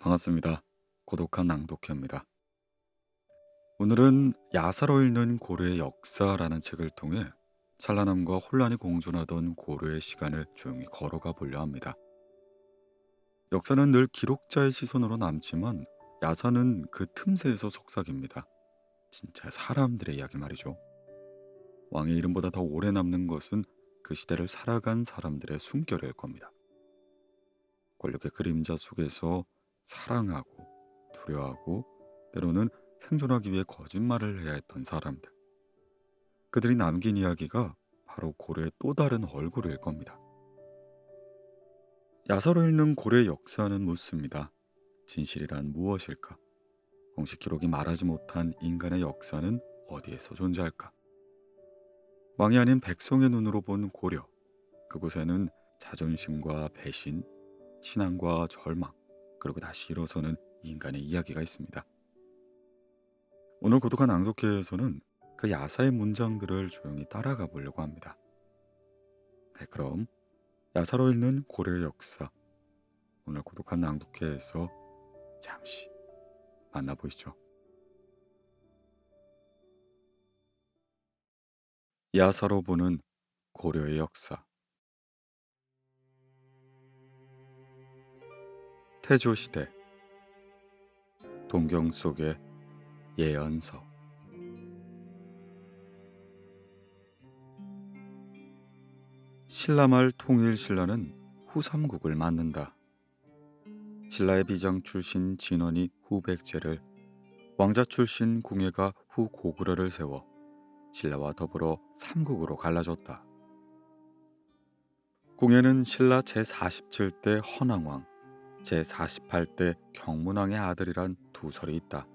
반갑습니다. 고독한 낭독회입니다. 오늘은 야사로 읽는 고려의 역사라는 책을 통해 찬란함과 혼란이 공존하던 고려의 시간을 조용히 걸어가 보려 합니다. 역사는 늘 기록자의 시선으로 남지만 야사는 그 틈새에서 속삭입니다. 진짜 사람들의 이야기 말이죠. 왕의 이름보다 더 오래 남는 것은 그 시대를 살아간 사람들의 숨결일 겁니다. 권력의 그림자 속에서 사랑하고 두려워하고 때로는 생존하기 위해 거짓말을 해야 했던 사람들. 그들이 남긴 이야기가 바로 고려의 또 다른 얼굴일 겁니다. 야사로 읽는 고려의 역사는 묻습니다. 진실이란 무엇일까? 공식 기록이 말하지 못한 인간의 역사는 어디에서 존재할까? 왕이 아닌 백성의 눈으로 본 고려. 그곳에는 자존심과 배신, 신앙과 절망, 그리고 다시 일어서는 인간의 이야기가 있습니다. 오늘 고독한 낭독회에서는 그 야사의 문장들을 조용히 따라가 보려고 합니다. 네, 그럼 야사로 읽는 고려의 역사, 오늘 고독한 낭독회에서 잠시 만나보시죠. 야사로 보는 고려의 역사. 태조시대. 동경 속의 예언서. 신라말 통일신라는 후삼국을 맡는다. 신라의 비장 출신 진원이 후백제를, 왕자 출신 궁예가 후고구려를 세워 신라와 더불어 삼국으로 갈라졌다. 궁예는 신라 제47대 헌왕왕, 제48대 경문왕의 아들이란 두 설이 있다.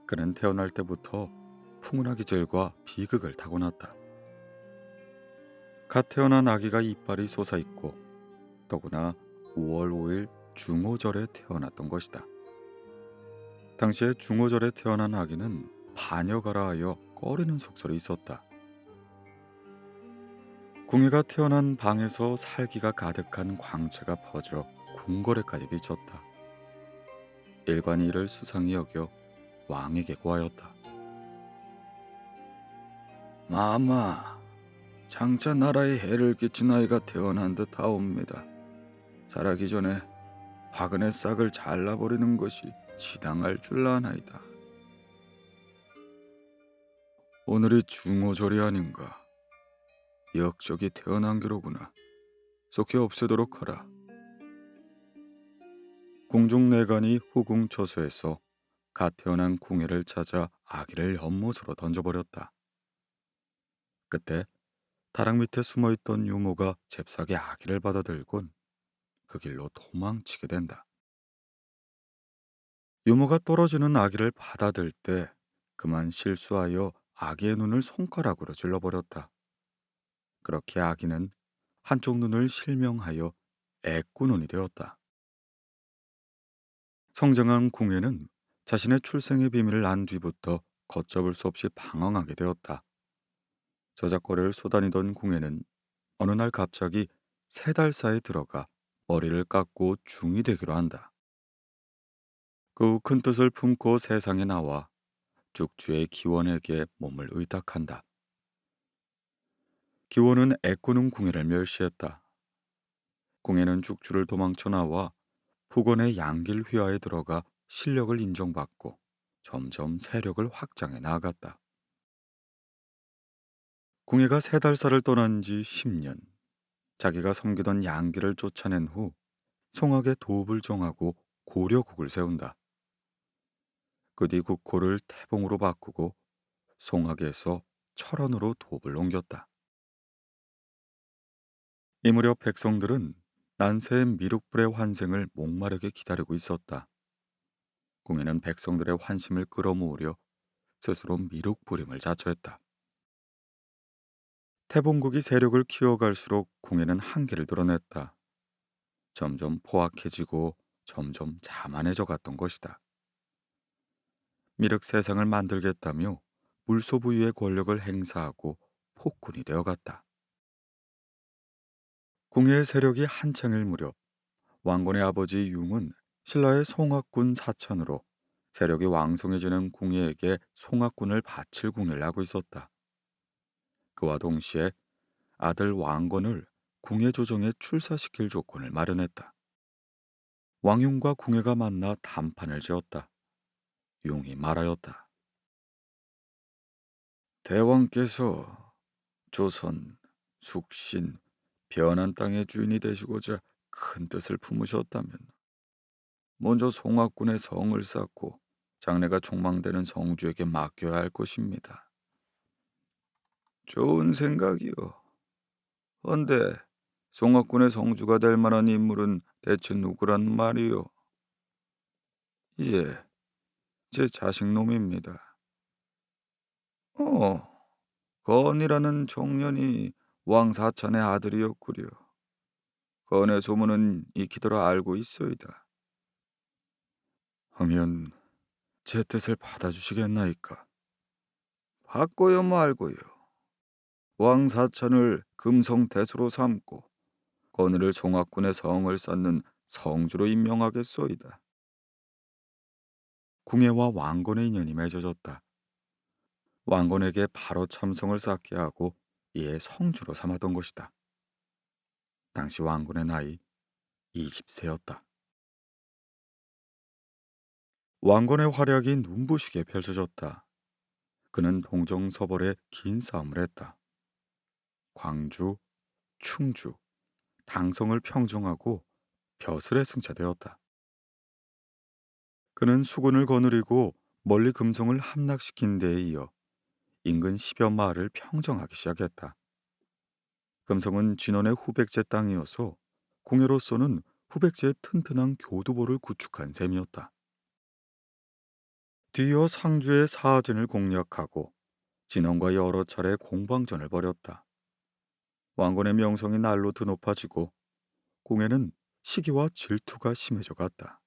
그는 태어날 때부터 풍운하 기질과 비극을 타고났다. 갓 태어난 아기가 이빨이 솟아있고 더구나 5월 5일 중오절에 태어났던 것이다. 당시에 중오절에 태어난 아기는 반여가라 하여 꺼리는 속설이 있었다. 궁예가 태어난 방에서 살기가 가득한 광채가 퍼져 궁궐에까지 비쳤다. 일관이 이를 수상히 여겨 왕에게 고하였다. 마마, 장차 나라에 해를 끼친 아이가 태어난 듯 하옵니다. 자라기 전에 화근의 싹을 잘라버리는 것이 지당할 줄 아나이다. 오늘이 중오절이 아닌가. 역적이 태어난 기로구나. 속히 없애도록 하라. 궁중내관이 후궁처소에서 갓 태어난 궁예를 찾아 아기를 연못으로 던져버렸다. 그때 다락 밑에 숨어있던 유모가 잽싸게 아기를 받아들곤 그 길로 도망치게 된다. 유모가 떨어지는 아기를 받아들 때 그만 실수하여 아기의 눈을 손가락으로 찔러버렸다. 그렇게 아기는 한쪽 눈을 실명하여 애꾸눈이 되었다. 성장한 궁예는 자신의 출생의 비밀을 안 뒤부터 걷잡을 수 없이 방황하게 되었다. 저작거리를 쏘다니던 궁예는 어느 날 갑자기 세달사에 들어가 머리를 깎고 중이 되기로 한다. 그 후 큰 뜻을 품고 세상에 나와 죽주의 기원에게 몸을 의탁한다. 기원은 애꾸는 궁예를 멸시했다. 궁예는 죽주를 도망쳐 나와 후건의 양길 휘하에 들어가 실력을 인정받고 점점 세력을 확장해 나아갔다. 궁예가 세달사를 떠난 지 10년, 자기가 섬기던 양길을 쫓아낸 후 송악의 도읍을 정하고 고려국을 세운다. 그 뒤 국호를 태봉으로 바꾸고 송악에서 철원으로 도읍을 옮겼다. 이 무렵 백성들은 난세의 미륵불의 환생을 목마르게 기다리고 있었다. 궁예는 백성들의 환심을 끌어모으려 스스로 미륵불임을 자처했다. 태봉국이 세력을 키워갈수록 궁예는 한계를 드러냈다. 점점 포악해지고 점점 자만해져 갔던 것이다. 미륵 세상을 만들겠다며 물소부위의 권력을 행사하고 폭군이 되어갔다. 궁예의 세력이 한창일 무렵 왕건의 아버지 융은 신라의 송악군 사천으로 세력이 왕성해지는 궁예에게 송악군을 바칠 궁리를 하고 있었다. 그와 동시에 아들 왕건을 궁예 조정에 출사시킬 조건을 마련했다. 왕윤과 궁예가 만나 담판을 지었다. 융이 말하였다. 대왕께서 조선, 숙신, 변한 땅의 주인이 되시고자 큰 뜻을 품으셨다면 먼저 송악군의 성을 쌓고 장래가 촉망되는 성주에게 맡겨야 할 것입니다. 좋은 생각이요. 헌데 송악군의 성주가 될 만한 인물은 대체 누구란 말이요? 예, 제 자식놈입니다. 어, 건이라는 청년이 왕 사찬의 아들이었구려. 건의 소문은 익히더라 알고 있소이다. 하면 제 뜻을 받아주시겠나이까? 받고요 말고요. 왕 사찬을 금성대수로 삼고 건의를 송악군의 성을 쌓는 성주로 임명하겠소이다. 궁예와 왕건의 인연이 맺어졌다. 왕건에게 바로 참성을 쌓게 하고 이에 성주로 삼았던 것이다. 당시 왕건의 나이 20세였다. 왕건의 활약이 눈부시게 펼쳐졌다. 그는 동정서벌에 긴 싸움을 했다. 광주, 충주, 당성을 평정하고 벼슬에 승차되었다. 그는 수군을 거느리고 멀리 금성을 함락시킨 데에 이어 인근 10여 마을을 평정하기 시작했다. 금성은 진원의 후백제 땅이어서 궁예로서는 후백제의 튼튼한 교두보를 구축한 셈이었다. 뒤이어 상주의 사진을 공략하고 진원과 여러 차례 공방전을 벌였다. 왕건의 명성이 날로 더 높아지고 궁예는 시기와 질투가 심해져 갔다.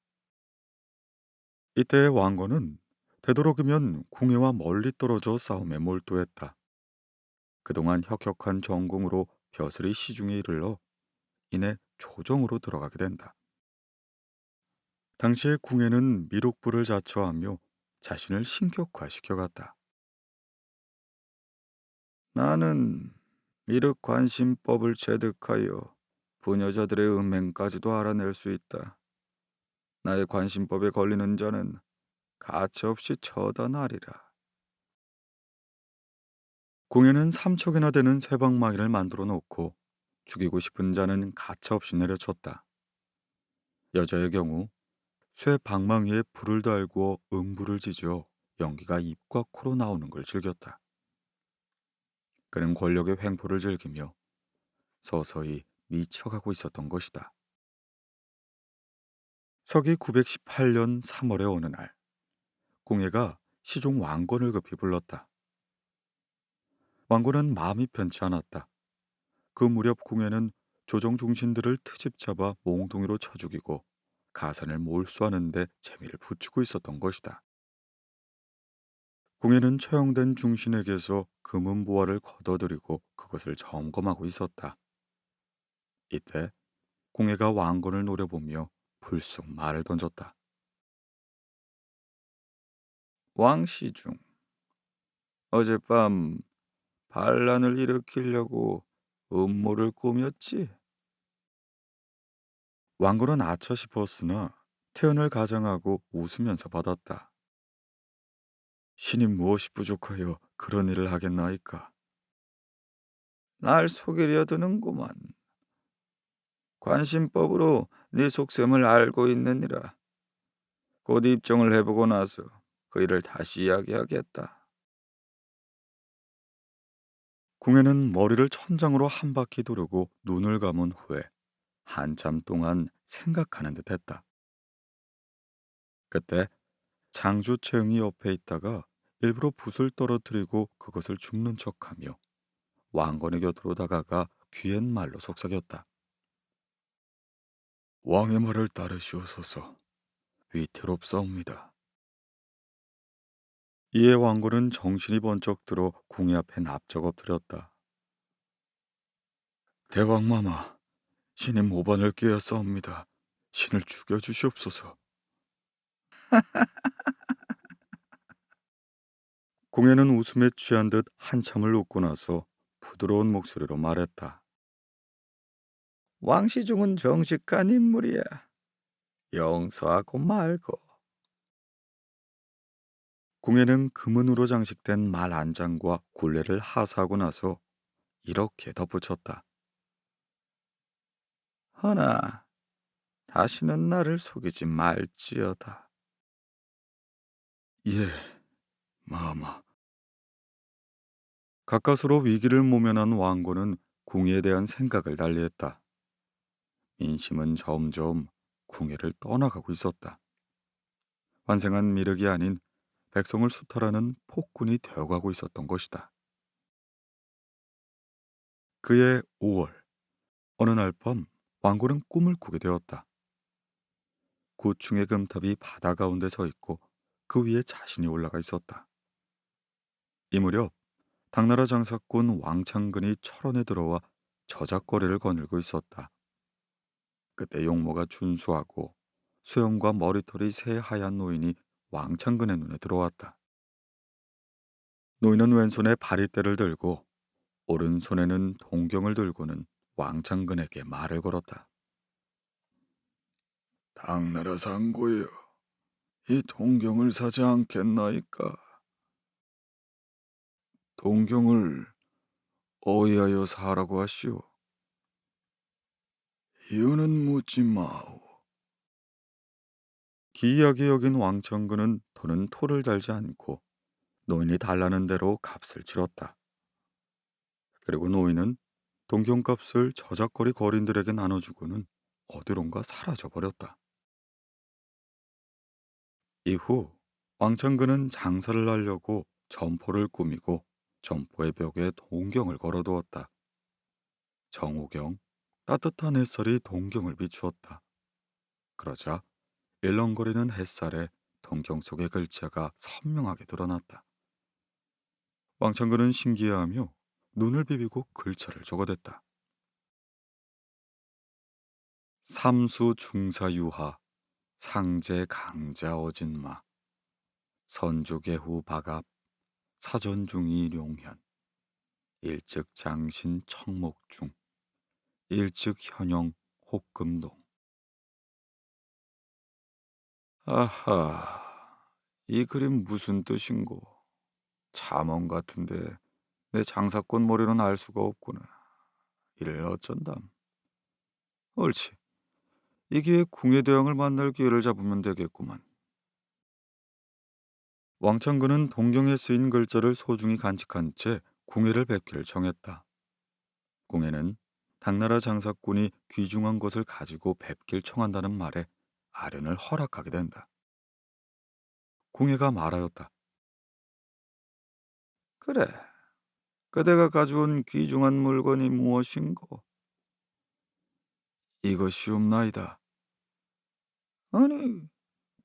이때 왕건은 되도록이면 궁예와 멀리 떨어져 싸움에 몰두했다. 그동안 혁혁한 전공으로 벼슬이 시중에 이르러 이내 조정으로 들어가게 된다. 당시의 궁예는 미륵부를 자처하며 자신을 신격화시켜갔다. 나는 미륵 관심법을 체득하여 부녀자들의 음행까지도 알아낼 수 있다. 나의 관심법에 걸리는 자는 가차없이 처단하리라. 궁예는 삼척이나 되는 쇠방망이를 만들어 놓고 죽이고 싶은 자는 가차없이 내려쳤다. 여자의 경우 쇠 방망이에 불을 달고 음부를 지져 연기가 입과 코로 나오는 걸 즐겼다. 그는 권력의 횡포를 즐기며 서서히 미쳐가고 있었던 것이다. 서기 918년 3월의 어느 날 궁예가 시종 왕건을 급히 불렀다. 왕건은 마음이 편치 않았다. 그 무렵 궁예는 조정 중신들을 트집 잡아 몽둥이로 쳐 죽이고 가산을 몰수하는 데 재미를 붙이고 있었던 것이다. 궁예는 처형된 중신에게서 금은보화를 거둬들이고 그것을 점검하고 있었다. 이때 궁예가 왕건을 노려보며 불쑥 말을 던졌다. 왕시중, 어젯밤 반란을 일으키려고 음모를 꾸몄지? 왕건은 아차 싶었으나 태연을 가장하고 웃으면서 받았다. 신이 무엇이 부족하여 그런 일을 하겠나이까? 날 속이려 드는구만. 관심법으로 네 속셈을 알고 있느니라. 곧 입정을 해보고 나서 그 일을 다시 이야기하겠다. 궁예는 머리를 천장으로 한 바퀴 도르고 눈을 감은 후에 한참 동안 생각하는 듯 했다. 그때 장주 채응이 옆에 있다가 일부러 붓을 떨어뜨리고 그것을 줍는 척하며 왕건의 곁으로 다가가 귀옛말로 속삭였다. 왕의 말을 따르시옵소서. 위태롭사옵니다. 이에 왕건은 정신이 번쩍 들어 궁예 앞에 납작 엎드렸다. 대왕마마, 신이 모반을 꿰었사옵니다. 신을 죽여주시옵소서. 공예는 웃음에 취한 듯 한참을 웃고 나서 부드러운 목소리로 말했다. 왕시중은 정직한 인물이야. 용서하고 말고. 공예는 금은으로 장식된 말 안장과 굴레를 하사하고 나서 이렇게 덧붙였다. 허나 다시는 나를 속이지 말지어다. 예, 마마. 가까스로 위기를 모면한 왕고는 궁예에 대한 생각을 달리했다. 민심은 점점 궁예를 떠나가고 있었다. 환생한 미륵이 아닌 백성을 수탈하는 폭군이 되어가고 있었던 것이다. 그해 5월, 어느 날 밤 왕고는 꿈을 꾸게 되었다. 구층의 금탑이 바다 가운데 서 있고 그 위에 자신이 올라가 있었다. 이 무렵 당나라 장사꾼 왕창근이 철원에 들어와 저작거리를 거닐고 있었다. 그때 용모가 준수하고 수염과 머리털이 새하얀 노인이 왕창근의 눈에 들어왔다. 노인은 왼손에 바리떼를 들고 오른손에는 동경을 들고는 왕창근에게 말을 걸었다. 당나라 상고여, 이 동경을 사지 않겠나이까? 동경을 어이하여 사라고 하시오. 이유는 묻지 마오. 기이하게 여긴 왕창근은 더는 토를 달지 않고 노인이 달라는 대로 값을 치렀다. 그리고 노인은 동경값을 저작거리 거린들에게 나눠주고는 어디론가 사라져버렸다. 이후 왕창근은 장사를 하려고 점포를 꾸미고 점포의 벽에 동경을 걸어두었다. 정오경, 따뜻한 햇살이 동경을 비추었다. 그러자 일렁거리는 햇살에 동경 속의 글자가 선명하게 드러났다. 왕창근은 신기해하며 눈을 비비고 글자를 적어댔다. 삼수 중사유하 상제 강자 어진마 선조개후 박압 사전중이 룡현 일즉 장신 청목중 일즉 현영 혹금동. 아하, 이 그림 무슨 뜻인고? 잠언 같은데 내 장사꾼 머리로는 알 수가 없구나. 이를 어쩐담. 옳지, 이 기회에 궁예대왕을 만날 기회를 잡으면 되겠구만. 왕창근은 동경에 쓰인 글자를 소중히 간직한 채 궁예를 뵙기를 정했다. 궁예는 당나라 장사꾼이 귀중한 것을 가지고 뵙길 청한다는 말에 아련을 허락하게 된다. 궁예가 말하였다. 그래, 그대가 가져온 귀중한 물건이 무엇인고? 이것이옵나이다. 아니,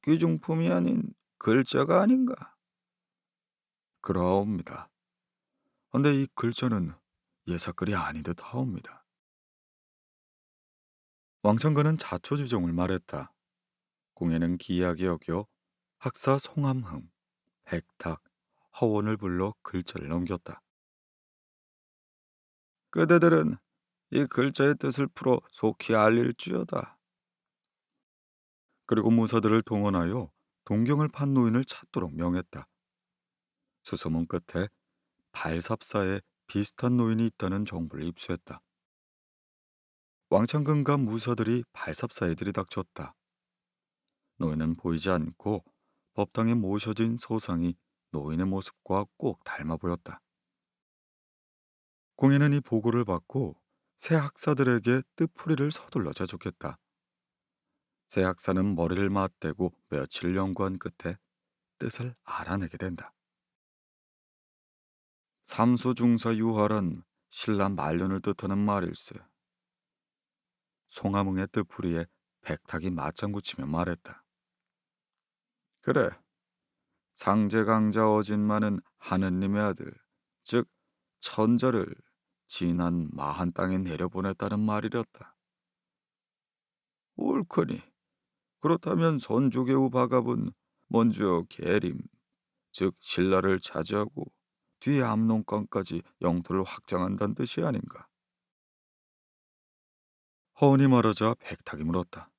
귀중품이 아닌 글자가 아닌가? 그러옵니다. 근데 이 글자는 예사글이 아닌 듯 하옵니다. 왕창근은 자초지종을 말했다. 궁예는 기이하게 여겨 학사 송암흠, 백탁, 허원을 불러 글자를 넘겼다. 그대들은 이 글자의 뜻을 풀어 속히 알릴지어다. 그리고 무사들을 동원하여 동경을 판 노인을 찾도록 명했다. 수소문 끝에 발삽사에 비슷한 노인이 있다는 정보를 입수했다. 왕창근과 무사들이 발삽사에 들이닥쳤다. 노인은 보이지 않고 법당에 모셔진 소상이 노인의 모습과 꼭 닮아 보였다. 공예는 이 보고를 받고 새 학사들에게 뜻풀이를 서둘러 제족했다. 새 학사는 머리를 맞대고 며칠 연구한 끝에 뜻을 알아내게 된다. 삼수중사 유활은 신라 말년을 뜻하는 말일세. 송하몽의 뜻풀이에 백탁이 맞장구 치며 말했다. 그래, 상제강자 어진마는 하느님의 아들, 즉 천자를 진한 마한 땅에 내려보냈다는 말이렸다. 옳거니, 그렇다면 선조개우 박압은 먼저 계림, 즉 신라를 차지하고 뒤에 압록강까지 영토를 확장한다는 뜻이 아닌가? 허운이 말하자 백탁이 물었다.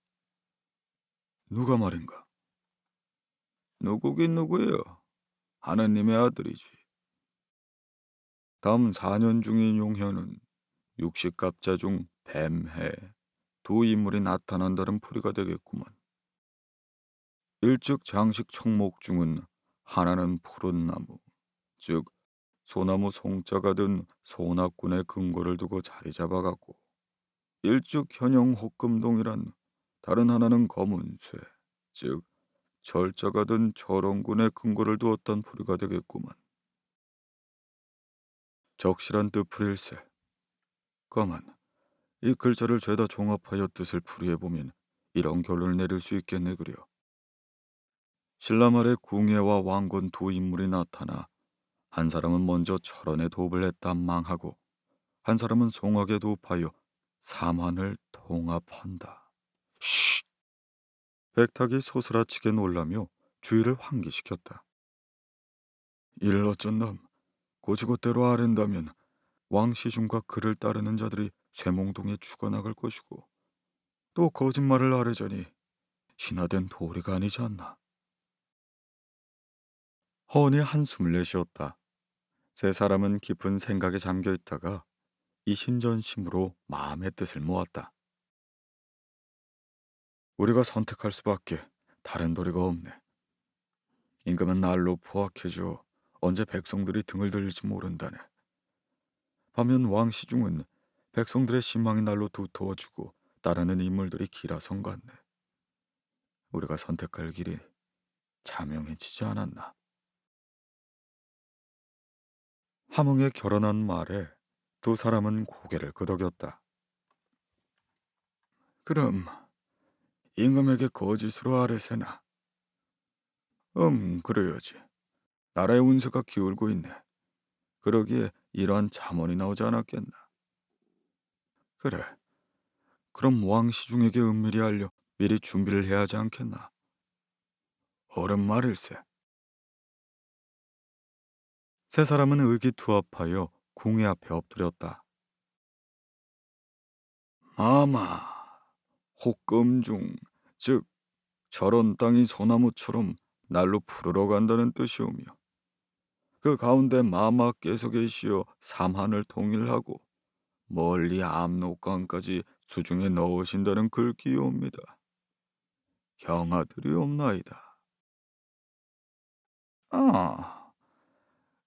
누가 말인가? 누구긴 누구요? 하느님의 아들이지. 다음 4년 중인 용현은 육식갑자 중 뱀해 두 인물이 나타난다는 풀이가 되겠구만. 일즉 장식 청목 중은 하나는 푸른 나무, 즉 소나무 송자가 든 소낙군의 근거를 두고 자리 잡아갔고, 일즉 현영 혹금동이란 다른 하나는 검은 쇠, 즉 절자가 든 절원군의 근거를 두었던 풀이가 되겠구만. 적실한 뜻풀일세. 가만, 이 글자를 죄다 종합하여 뜻을 풀이해보면 이런 결론을 내릴 수 있겠네 그려. 신라 말에 궁예와 왕건 두 인물이 나타나 한 사람은 먼저 철원에 도읍을 했다 망하고 한 사람은 송악에 도읍하여 삼한을 통합한다. 쉿! 백탁이 소스라치게 놀라며 주위를 환기시켰다. 이를 어쩐담. 고지고대로 아랜다면 왕시중과 그를 따르는 자들이 쇠몽동에 죽어나갈 것이고 또 거짓말을 아뢰자니 신화된 도리가 아니지 않나. 허은이 한숨을 내쉬었다. 세 사람은 깊은 생각에 잠겨 있다가 이신전심으로 마음의 뜻을 모았다. 우리가 선택할 수밖에 다른 도리가 없네. 임금은 날로 포악해져 언제 백성들이 등을 들릴지 모른다네. 반면 왕시중은 백성들의 신망이 날로 두터워지고 따르는 인물들이 기라성 같네. 우리가 선택할 길이 자명해지지 않았나. 함흥의 결혼한 말에 두 사람은 고개를 끄덕였다. 그럼 임금에게 거짓으로 아뢰세나. 그래야지. 나라의 운세가 기울고 있네. 그러기에 이러한 잠언이 나오지 않았겠나. 그래. 그럼 왕시중에게 은밀히 알려 미리 준비를 해야 하지 않겠나. 옳은 말일세. 세 사람은 의기투합하여 궁예 앞에 엎드렸다. 마마, 혹금중, 즉 저런 땅이 소나무처럼 날로 푸르러 간다는 뜻이오며 그 가운데 마마께서 계시어 삼한을 통일하고 멀리 압록강까지 수중에 넣으신다는 글귀옵니다. 경하들이옵나이다.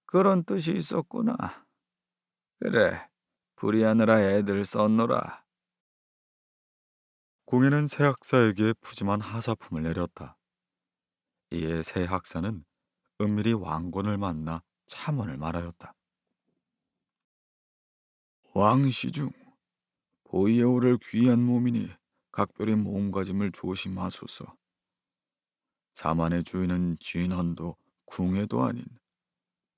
그런 뜻이 있었구나. 그래, 불이하느라 애들 썼노라. 공예는 새 학사에게 푸짐한 하사품을 내렸다. 이에 새 학사는 은밀히 왕건을 만나 참언을 말하였다. 왕시중, 보위에 오를 귀한 몸이니 각별히 몸가짐을 조심하소서. 사만의 주인은 진헌도 궁예도 아닌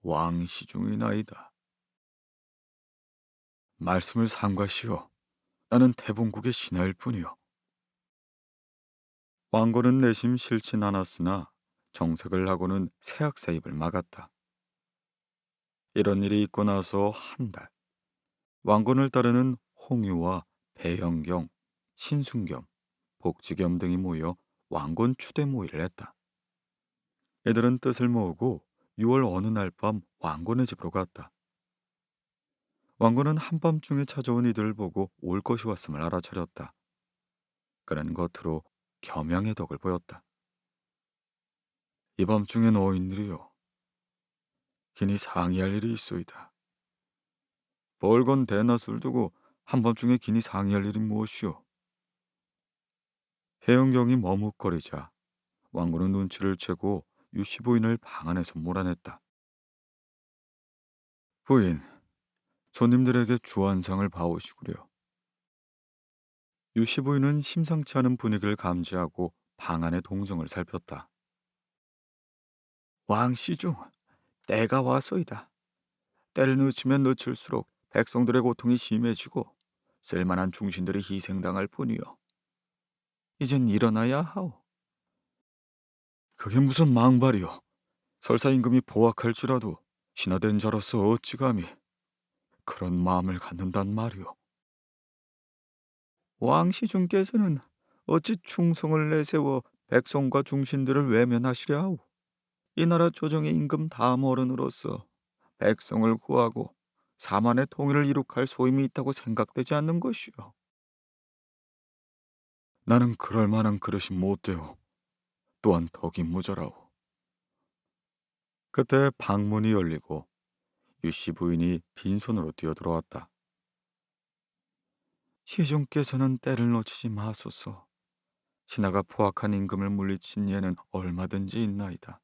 왕시중이나이다. 말씀을 삼가시오. 나는 태봉국의 신하일 뿐이요. 왕건은 내심 싫진 않았으나 정색을 하고는 새 학사 입을 막았다. 이런 일이 있고 나서 한 달, 왕건을 따르는 홍유와 배영경, 신순겸, 복지겸 등이 모여 왕건 추대 모의를 했다. 애들은 뜻을 모으고 6월 어느 날 밤 왕건의 집으로 갔다. 왕건은 한밤중에 찾아온 이들을 보고 올 것이 왔음을 알아차렸다. 그는 겉으로 겸양의 덕을 보였다. 이밤중에 노인들이요, 긴히 상의할 일이 있소이다. 벌건 대낮을 두고 한밤중에 긴히 상의할 일이 무엇이오? 혜영경이 머뭇거리자 왕군은 눈치를 채고 유씨 부인을 방 안에서 몰아냈다. 부인, 손님들에게 주안상을 봐오시구려. 유씨 부인은 심상치 않은 분위기를 감지하고 방 안의 동정을 살폈다. 왕시중, 때가 와서이다. 때를 늦추면 늦출수록 백성들의 고통이 심해지고 쓸만한 중신들이 희생당할 뿐이요. 이젠 일어나야 하오. 그게 무슨 망발이오. 설사 임금이 보악할지라도 신하된 자로서 어찌 감히 그런 마음을 갖는단 말이오. 왕시중께서는 어찌 충성을 내세워 백성과 중신들을 외면하시려 하오. 이 나라 조정의 임금 다음 어른으로서 백성을 구하고 사만의 통일을 이룩할 소임이 있다고 생각되지 않는 것이오. 나는 그럴 만한 그릇이 못 되오. 또한 덕이 모자라오. 그때 방문이 열리고 유씨 부인이 빈손으로 뛰어들어왔다. 시중께서는 때를 놓치지 마소서. 신하가 포악한 임금을 물리친 예는 얼마든지 있나이다.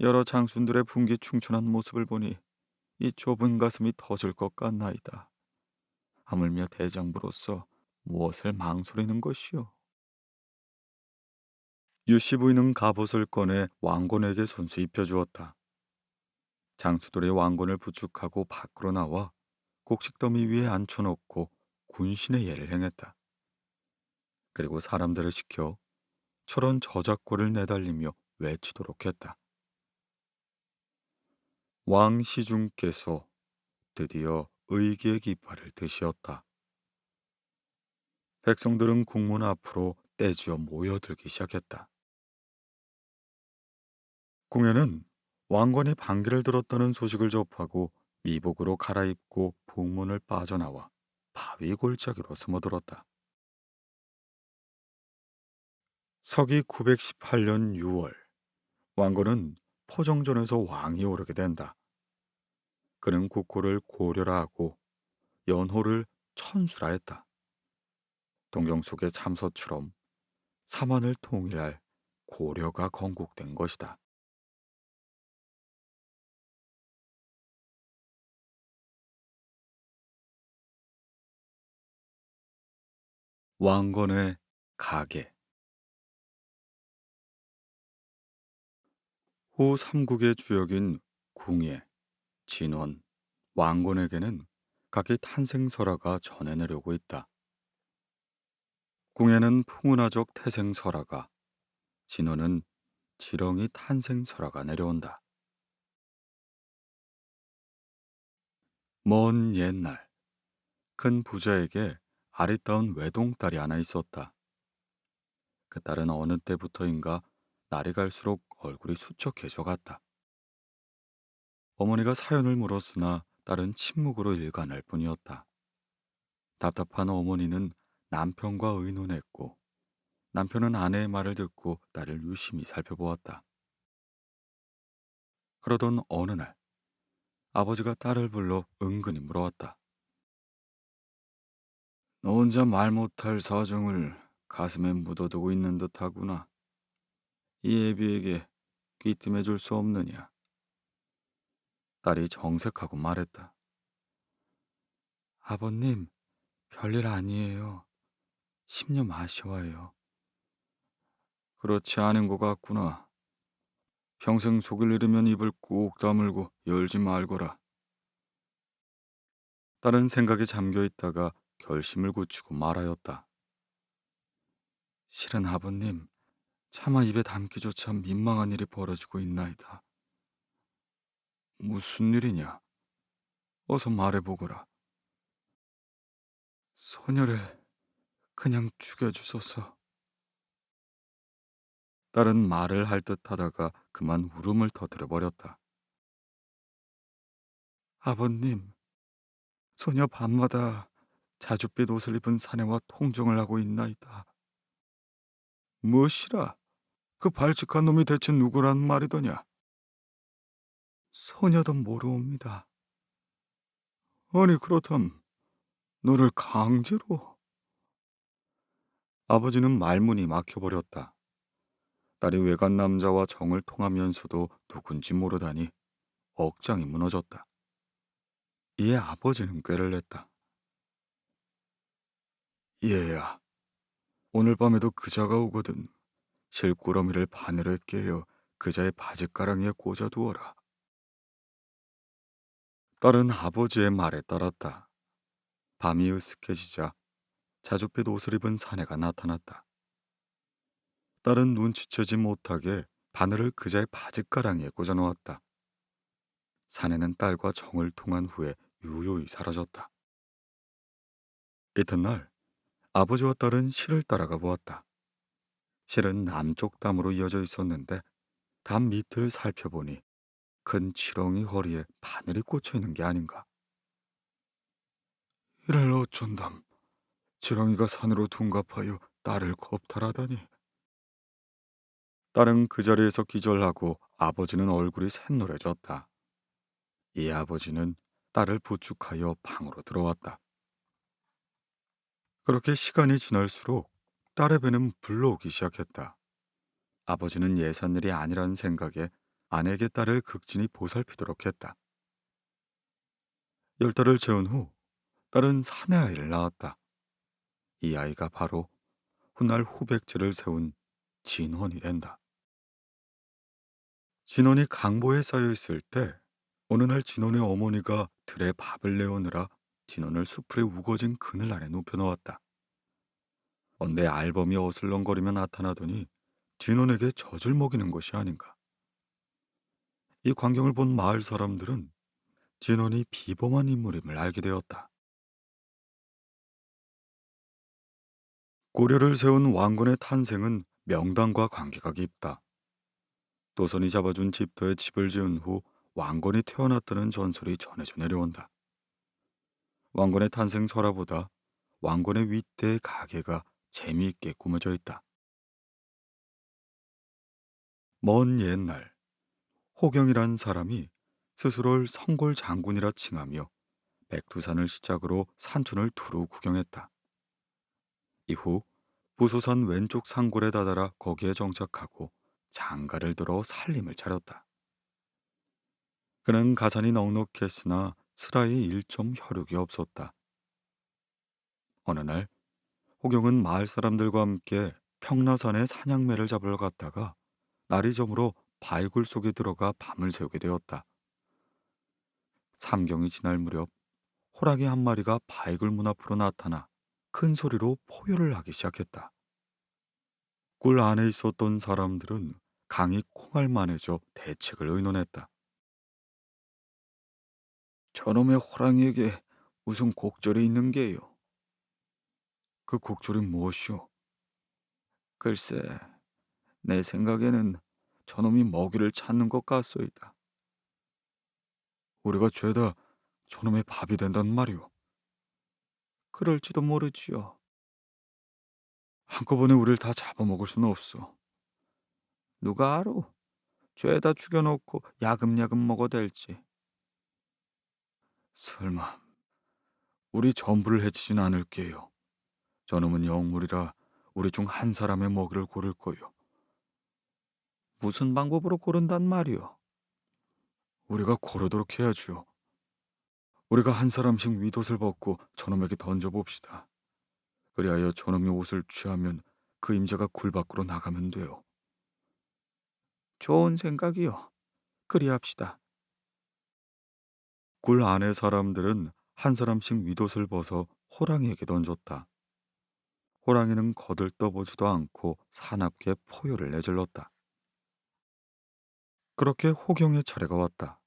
여러 장순들의 분기충천한 모습을 보니 이 좁은 가슴이 터질 것 같나이다. 하물며 대장부로서 무엇을 망설이는 것이오. 유씨 부인은 갑옷을 꺼내 왕건에게 손수 입혀주었다. 장수들의 왕건을 부축하고 밖으로 나와 곡식더미 위에 앉혀놓고 군신의 예를 행했다. 그리고 사람들을 시켜 철원 저작고를 내달리며 외치도록 했다. 왕 시중께서 드디어 의기의 깃발을 드시었다. 백성들은 국문 앞으로 떼지어 모여들기 시작했다. 궁에는 왕건이 반기를 들었다는 소식을 접하고 미복으로 갈아입고 북문을 빠져나와 바위 골짜기로 숨어들었다. 서기 918년 6월, 왕건은 포정전에서 왕이 오르게 된다. 그는 국호를 고려라 하고 연호를 천수라 했다. 동경 속의 참서처럼 사만을 통일할 고려가 건국된 것이다. 왕건의 가계. 후 삼국의 주역인 궁예, 진원, 왕건에게는 각기 탄생설화가 전해내려고 있다. 궁예는 풍운하족 태생설화가, 진원은 지렁이 탄생설화가 내려온다. 먼 옛날 큰 부자에게 아리따운 외동딸이 하나 있었다. 그 딸은 어느 때부터인가 날이 갈수록 얼굴이 수척해져 갔다. 어머니가 사연을 물었으나 딸은 침묵으로 일관할 뿐이었다. 답답한 어머니는 남편과 의논했고 남편은 아내의 말을 듣고 딸을 유심히 살펴보았다. 그러던 어느 날 아버지가 딸을 불러 은근히 물어왔다. 너 혼자 말 못할 사정을 가슴에 묻어두고 있는 듯하구나. 이 애비에게 귀뜸해 줄 수 없느냐. 딸이 정색하고 말했다. 아버님, 별일 아니에요. 심려 마셔와요. 그렇지 않은 것 같구나. 평생 속을 잃으면 입을 꾹 다물고 열지 말거라. 딸은 생각에 잠겨 있다가 결심을 굳히고 말하였다. 실은 아버님, 차마 입에 담기조차 민망한 일이 벌어지고 있나이다. 무슨 일이냐? 어서 말해보거라. 소녀를 그냥 죽여주소서. 딸은 말을 할 듯하다가 그만 울음을 터뜨려버렸다. 아버님, 소녀 밤마다 자줏빛 옷을 입은 사내와 통정을 하고 있나이다. 무엇이라? 그 발칙한 놈이 대체 누구란 말이더냐? 소녀도 모르옵니다. 아니 그렇담 너를 강제로? 아버지는 말문이 막혀버렸다. 딸이 외간 남자와 정을 통하면서도 누군지 모르다니 억장이 무너졌다. 이에 아버지는 꾀를 냈다. 얘야, 오늘 밤에도 그자가 오거든 실꾸러미를 바늘에 깨어 그자의 바짓가랑이에 꽂아두어라. 딸은 아버지의 말에 따랐다. 밤이 으슥해지자 자줏빛 옷을 입은 사내가 나타났다. 딸은 눈치채지 못하게 바늘을 그자의 바짓가랑이에 꽂아 놓았다. 사내는 딸과 정을 통한 후에 유유히 사라졌다. 이튿날 아버지와 딸은 실을 따라가 보았다. 실은 남쪽 담으로 이어져 있었는데 담 밑을 살펴보니 큰 지렁이 허리에 바늘이 꽂혀 있는 게 아닌가. 이를 어쩐담. 지렁이가 산으로 둔갑하여 딸을 겁탈하다니. 딸은 그 자리에서 기절하고 아버지는 얼굴이 샛노래졌다. 이 아버지는 딸을 부축하여 방으로 들어왔다. 그렇게 시간이 지날수록 딸의 배는 불러오기 시작했다. 아버지는 예산 일이 아니라는 생각에 아내에게 딸을 극진히 보살피도록 했다. 10달을 채운 후 딸은 사내 아이를 낳았다. 이 아이가 바로 훗날 후백제를 세운 진원이 된다. 진원이 강보에 쌓여 있을 때 어느 날 진원의 어머니가 들에 밥을 내오느라 진원을 수풀에 우거진 그늘 아래 눕혀 놓았다. 언제 알범이 어슬렁거리며 나타나더니 진원에게 젖을 먹이는 것이 아닌가. 이 광경을 본 마을 사람들은 진원이 비범한 인물임을 알게 되었다. 고려를 세운 왕건의 탄생은 명당과 관계가 깊다. 도선이 잡아준 집터에 집을 지은 후 왕건이 태어났다는 전설이 전해져 내려온다. 왕건의 탄생 설화보다 왕건의 윗대의 가계가 재미있게 꾸며져 있다. 먼 옛날 호경이란 사람이 스스로를 성골 장군이라 칭하며 백두산을 시작으로 산천을 두루 구경했다. 이후 부소산 왼쪽 산골에 다다라 거기에 정착하고 장가를 들어 살림을 차렸다. 그는 가산이 넉넉했으나 스라에 일점 혈육이 없었다. 어느 날 호경은 마을 사람들과 함께 평라산에 사냥매를 잡으러 갔다가 날이 저물어 바위굴 속에 들어가 밤을 새우게 되었다. 삼경이 지날 무렵 호랑이 한 마리가 바위굴 문 앞으로 나타나 큰 소리로 포효를 하기 시작했다. 굴 안에 있었던 사람들은 강이 콩알만해져 대책을 의논했다. 저놈의 호랑이에게 무슨 곡절이 있는 게요? 그 곡절이 무엇이오? 글쎄, 내 생각에는 저놈이 먹이를 찾는 것 같소이다. 우리가 죄다 저놈의 밥이 된단 말이오. 그럴지도 모르지요. 한꺼번에 우리를 다 잡아먹을 수는 없어. 누가 알아? 죄다 죽여놓고 야금야금 먹어댈지. 설마 우리 전부를 해치진 않을게요. 저놈은 영물이라 우리 중 한 사람의 먹이를 고를 거요. 무슨 방법으로 고른단 말이오? 우리가 고르도록 해야죠. 우리가 한 사람씩 윗옷을 벗고 저놈에게 던져봅시다. 그리하여 저놈이 옷을 취하면 그 임자가 굴 밖으로 나가면 돼요. 좋은 생각이요. 그리합시다. 굴 안의 사람들은 한 사람씩 윗옷을 벗어 호랑이에게 던졌다. 호랑이는 거들떠보지도 않고 사납게 포효를 내질렀다. 그렇게 호경의 차례가 왔다.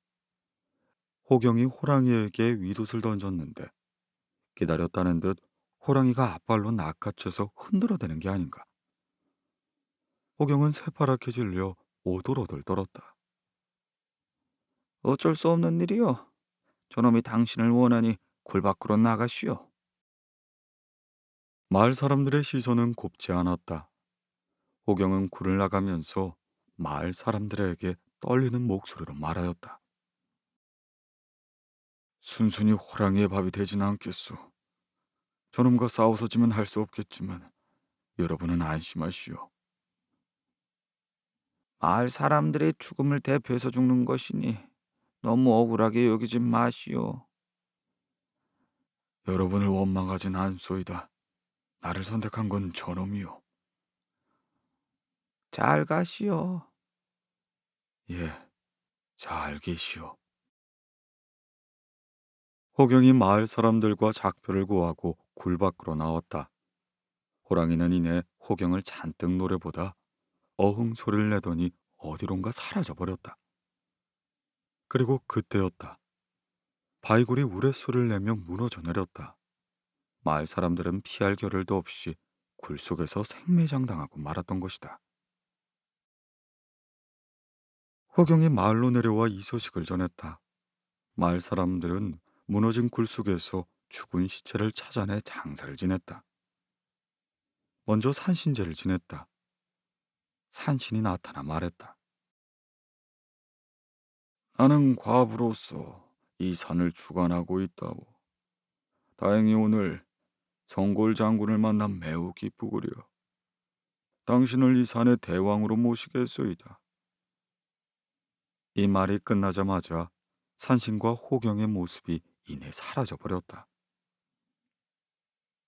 호경이 호랑이에게 윗옷을 던졌는데 기다렸다는 듯 호랑이가 앞발로 낚아채서 흔들어대는 게 아닌가. 호경은 새파랗게 질려 오돌오돌 떨었다. 어쩔 수 없는 일이요. 저놈이 당신을 원하니 굴 밖으로 나가시오. 마을 사람들의 시선은 곱지 않았다. 호경은 굴을 나가면서 마을 사람들에게 떨리는 목소리로 말하였다. 순순히 호랑이의 밥이 되지는 않겠소. 저놈과 싸워서 지면 할 수 없겠지만 여러분은 안심하시오. 마을 사람들의 죽음을 대표해서 죽는 것이니 너무 억울하게 여기지 마시오. 여러분을 원망하진 않소이다. 나를 선택한 건 저놈이요. 잘 가시오. 예, 잘 계시오. 호경이 마을 사람들과 작별을 고하고 굴 밖으로 나왔다. 호랑이는 이내 호경을 잔뜩 노려보다 어흥 소리를 내더니 어디론가 사라져 버렸다. 그리고 그때였다. 바위굴이 우레소리를 내며 무너져 내렸다. 마을 사람들은 피할 겨를도 없이 굴 속에서 생매장당하고 말았던 것이다. 호경이 마을로 내려와 이 소식을 전했다. 마을 사람들은 무너진 굴 속에서 죽은 시체를 찾아내 장사를 지냈다. 먼저 산신제를 지냈다. 산신이 나타나 말했다. 나는 과부로서 이 산을 주관하고 있다오. 다행히 오늘 정골 장군을 만나 매우 기쁘구려. 당신을 이 산의 대왕으로 모시겠소이다. 이 말이 끝나자마자 산신과 호경의 모습이 이내 사라져 버렸다.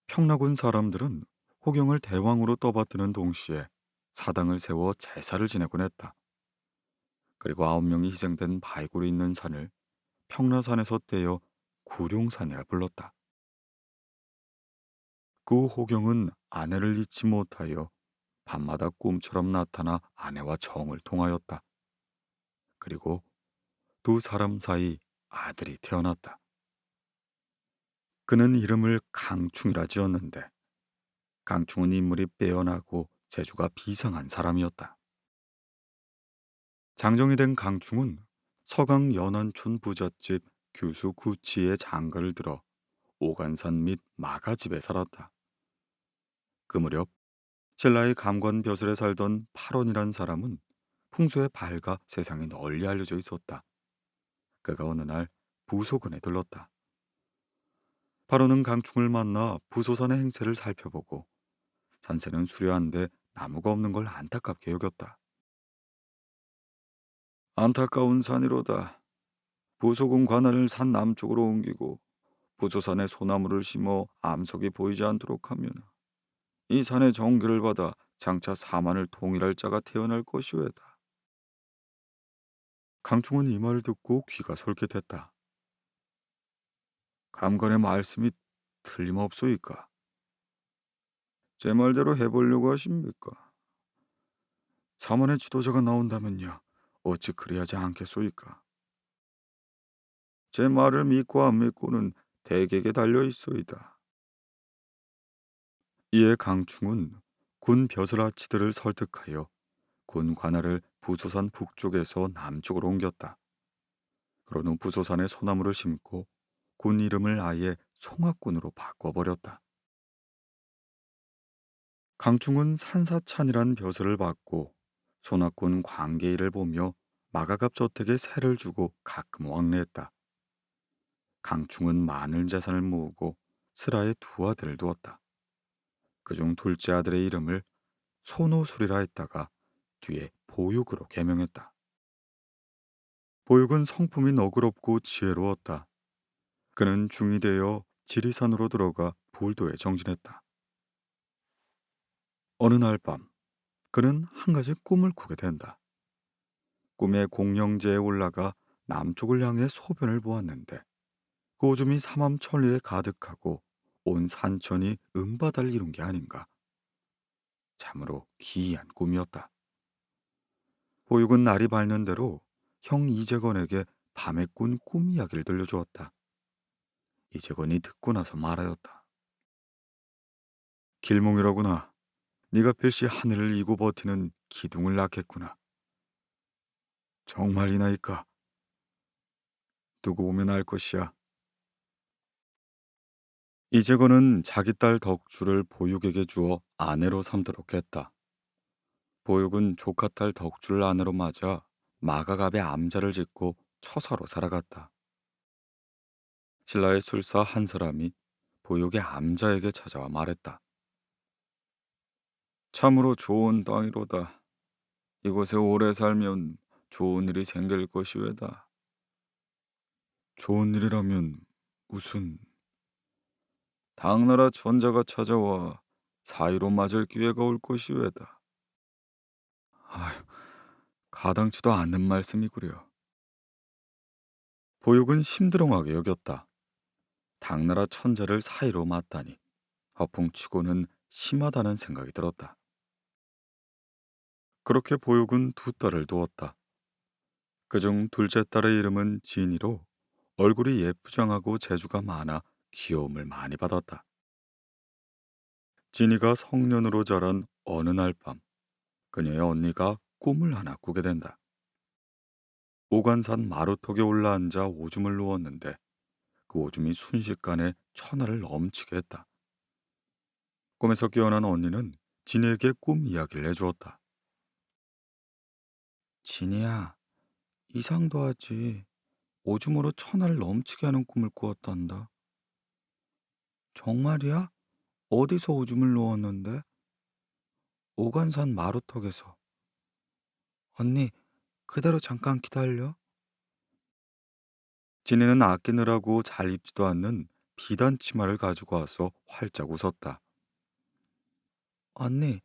평나군 사람들은 호경을 대왕으로 떠받드는 동시에 사당을 세워 제사를 지내곤 했다. 그리고 9명이 희생된 바위굴이 있는 산을 평나산에서 떼어 구룡산이라 불렀다. 그 호경은 아내를 잊지 못하여 밤마다 꿈처럼 나타나 아내와 정을 통하였다. 그리고 두 사람 사이 아들이 태어났다. 그는 이름을 강충이라 지었는데 강충은 인물이 빼어나고 재주가 비상한 사람이었다. 장정이 된 강충은 서강 연안촌 부잣집 규수 구치의 장가를 들어 오간산 및 마가집에 살았다. 그 무렵 신라의 감관 벼슬에 살던 팔원이란 사람은 풍수에 밝아 세상에 널리 알려져 있었다. 그가 어느 날 부소군에 들렀다. 팔원은 강충을 만나 부소산의 행세를 살펴보고 산세는 수려한데 나무가 없는 걸 안타깝게 여겼다. 안타까운 산이로다. 부소군 관할을 산 남쪽으로 옮기고 부소산에 소나무를 심어 암석이 보이지 않도록 하면 이 산의 정기를 받아 장차 사만을 통일할 자가 태어날 것이외다. 강충은 이 말을 듣고 귀가 솔깃했다. 감관의 말씀이 틀림없소이까? 제 말대로 해보려고 하십니까? 사만의 지도자가 나온다면요, 어찌 그리하지 않겠소이까? 제 말을 믿고 안 믿고는 대개에게 달려 있소이다. 이에 강충은 군 벼슬아치들을 설득하여 군 관할을 부소산 북쪽에서 남쪽으로 옮겼다. 그런 후 부소산에 소나무를 심고 군 이름을 아예 송악군으로 바꿔버렸다. 강충은 산사찬이란 벼슬을 받고 손학군 광계일을 보며 마가갑 저택에 세를 주고 가끔 왕래했다. 강충은 많은 재산을 모으고 스라에 두 아들을 두었다. 그중 둘째 아들의 이름을 손오술이라 했다가 뒤에 보육으로 개명했다. 보육은 성품이 너그럽고 지혜로웠다. 그는 중이 되어 지리산으로 들어가 불도에 정진했다. 어느 날 밤 그는 한 가지 꿈을 꾸게 된다. 꿈에 공영제에 올라가 남쪽을 향해 소변을 보았는데 그 오줌이 삼암천리에 가득하고 온 산천이 은바다를 이룬 게 아닌가. 참으로 기이한 꿈이었다. 보육은 날이 밝는 대로 형 이재건에게 밤에 꾼 꿈 이야기를 들려주었다. 이재건이 듣고 나서 말하였다. 길몽이로구나. 네가 필시 하늘을 이고 버티는 기둥을 낳겠구나. 정말 이나이까? 두고 보면 알 것이야. 이재건은 자기 딸 덕주를 보육에게 주어 아내로 삼도록 했다. 보육은 조카 딸 덕주를 아내로 맞아 마가갑에 암자를 짓고 처사로 살아갔다. 신라의 술사 한 사람이 보육의 암자에게 찾아와 말했다. 참으로 좋은 땅이로다. 이곳에 오래 살면 좋은 일이 생길 것이외다. 좋은 일이라면 무슨... 당나라 전자가 찾아와 사이로 맞을 기회가 올 것이외다. 아휴, 가당치도 않는 말씀이구려. 보육은 심드렁하게 여겼다. 당나라 천자를 사이로 맞다니 허풍치고는 심하다는 생각이 들었다. 그렇게 보육은 두 딸을 두었다. 그중 둘째 딸의 이름은 진이로 얼굴이 예쁘장하고 재주가 많아 귀여움을 많이 받았다. 진이가 성년으로 자란 어느 날 밤, 그녀의 언니가 꿈을 하나 꾸게 된다. 오간산 마루턱에 올라앉아 오줌을 누웠는데 그 오줌이 순식간에 천하를 넘치게 했다. 꿈에서 깨어난 언니는 진이에게 꿈 이야기를 해주었다. 진이야, 이상도 하지. 오줌으로 천하를 넘치게 하는 꿈을 꾸었단다. 정말이야? 어디서 오줌을 누웠는데? 오간산 마루턱에서. 언니, 그대로 잠깐 기다려. 진이는 아끼느라고 잘 입지도 않는 비단 치마를 가지고 와서 활짝 웃었다. 언니,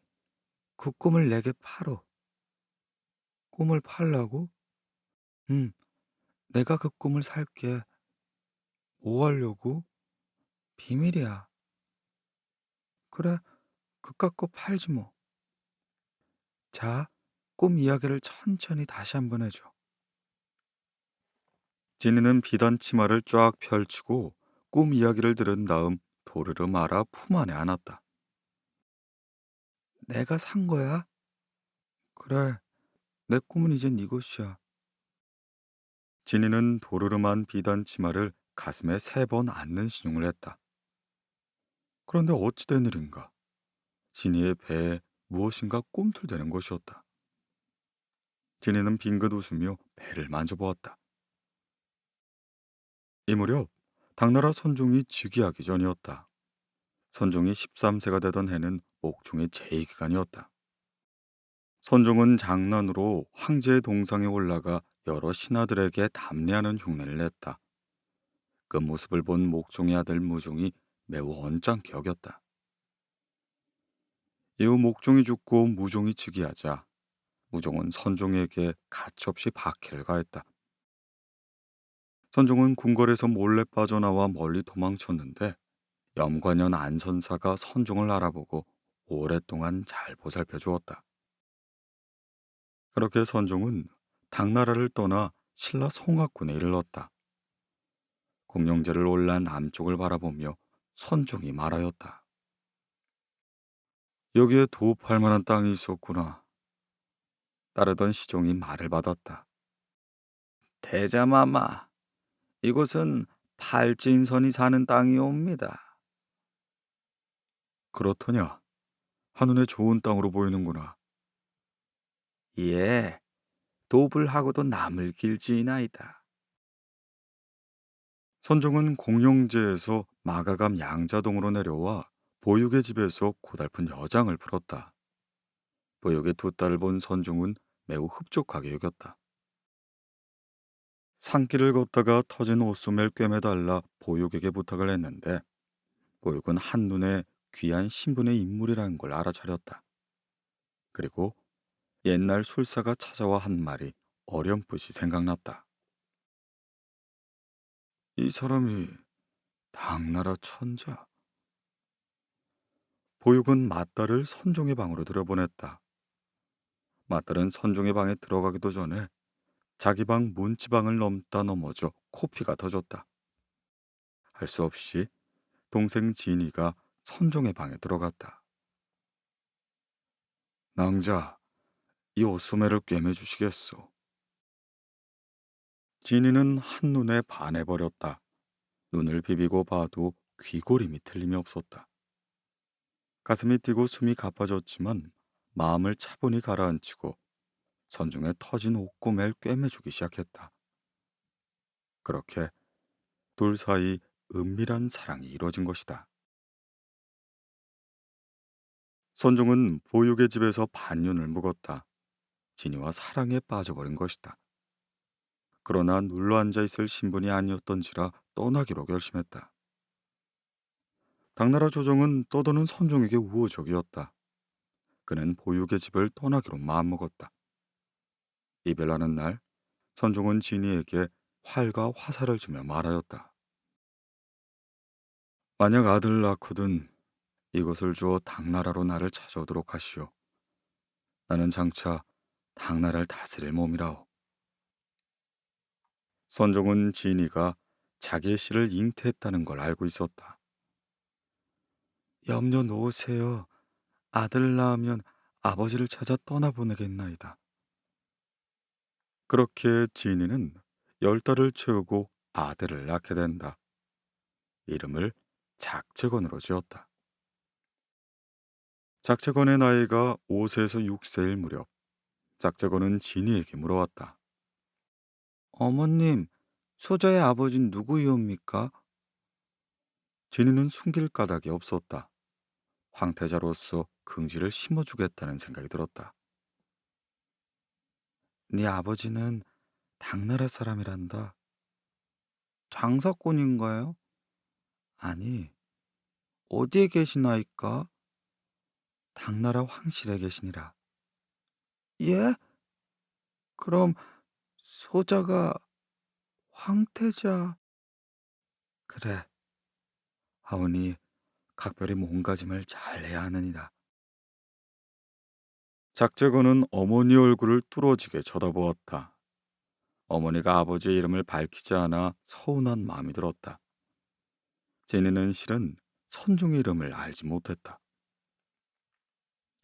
그 꿈을 내게 팔어. 꿈을 팔라고? 응, 내가 그 꿈을 살게. 뭐 하려고? 비밀이야. 그래, 그깟 거 팔지 뭐. 자, 꿈 이야기를 천천히 다시 한번 해줘. 진이는 비단 치마를 쫙 펼치고 꿈 이야기를 들은 다음 도르르 말아 품 안에 안았다. 내가 산 거야? 그래, 내 꿈은 이제 네 것이야. 진이는 도르르만 비단 치마를 가슴에 3번 안는 신용을 했다. 그런데 어찌된 일인가? 진이의 배에 무엇인가 꿈틀대는 것이었다. 진이는 빙긋 웃으며 배를 만져보았다. 이 무렵 당나라 선종이 즉위하기 전이었다. 선종이 13세가 되던 해는 옥중의 제2기간이었다. 선종은 장난으로 황제의 동상에 올라가 여러 신하들에게 담례하는 흉내를 냈다. 그 모습을 본 목종의 아들 무종이 매우 언짢게 여겼다. 이후 목종이 죽고 무종이 즉위하자 무종은 선종에게 가차없이 박해를 가했다. 선종은 궁궐에서 몰래 빠져나와 멀리 도망쳤는데 염관연 안선사가 선종을 알아보고 오랫동안 잘 보살펴 주었다. 그렇게 선종은 당나라를 떠나 신라 송악군에 이르렀다. 공룡제를 올라 남쪽을 바라보며 선종이 말하였다. 여기에 도읍할 만한 땅이 있었구나. 따르던 시종이 말을 받았다. 대자마마, 이곳은 팔진선이 사는 땅이옵니다. 그렇더냐? 한눈에 좋은 땅으로 보이는구나. 예, 도읍을 하고도 남을 길지이나이다. 선종은 공룡제에서 마가감 양자동으로 내려와 보육의 집에서 고달픈 여장을 풀었다. 보육의 두 딸을 본 선종은 매우 흡족하게 여겼다. 산길을 걷다가 터진 옷소매를 꿰매달라 보육에게 부탁을 했는데 보육은 한눈에 귀한 신분의 인물이라는 걸 알아차렸다. 그리고 옛날 술사가 찾아와 한 말이 어렴풋이 생각났다. 이 사람이 당나라 천자. 보육은 맏딸을 선종의 방으로 들여보냈다. 맏딸은 선종의 방에 들어가기도 전에 자기 방 문지방을 넘다 넘어져 코피가 터졌다. 할 수 없이 동생 진이가 선종의 방에 들어갔다. 낭자, 이 옷소매를 꿰매 주시겠소? 진이는 한눈에 반해버렸다. 눈을 비비고 봐도 귀고림이 틀림이 없었다. 가슴이 뛰고 숨이 가빠졌지만 마음을 차분히 가라앉히고 선종의 터진 옷고매를 꿰매주기 시작했다. 그렇게 둘 사이 은밀한 사랑이 이루어진 것이다. 선종은 보육의 집에서 반년을 묵었다. 진이와 사랑에 빠져버린 것이다. 그러나 눌러앉아 있을 신분이 아니었던지라 떠나기로 결심했다. 당나라 조정은 떠도는 선종에게 우호적이었다. 그는 보육의 집을 떠나기로 마음먹었다. 이별하는 날 선종은 진이에게 활과 화살을 주며 말하였다. 만약 아들을 낳거든 이것을 주어 당나라로 나를 찾아오도록 하시오. 나는 장차 당나라를 다스릴 몸이라오. 선종은 진이가 자기의 씨를 잉태했다는 걸 알고 있었다. 염려 놓으세요. 아들을 낳으면 아버지를 찾아 떠나보내겠나이다. 그렇게 진이는 10달을 채우고 아들을 낳게 된다. 이름을 작재건으로 지었다. 작재건의 나이가 5세에서 6세일 무렵 작재건은 진이에게 물어왔다. 어머님, 소자의 아버지는 누구이옵니까? 진이는 숨길 까닭이 없었다. 황태자로서 긍지를 심어주겠다는 생각이 들었다. 네 아버지는 당나라 사람이란다. 장사꾼인가요? 아니, 어디에 계시나이까? 당나라 황실에 계시니라. 예? 그럼 소자가 황태자... 그래, 하오니 각별히 몸가짐을 잘해야 하느니라. 작재건은 어머니 얼굴을 뚫어지게 쳐다보았다. 어머니가 아버지의 이름을 밝히지 않아 서운한 마음이 들었다. 제니는 실은 선종의 이름을 알지 못했다.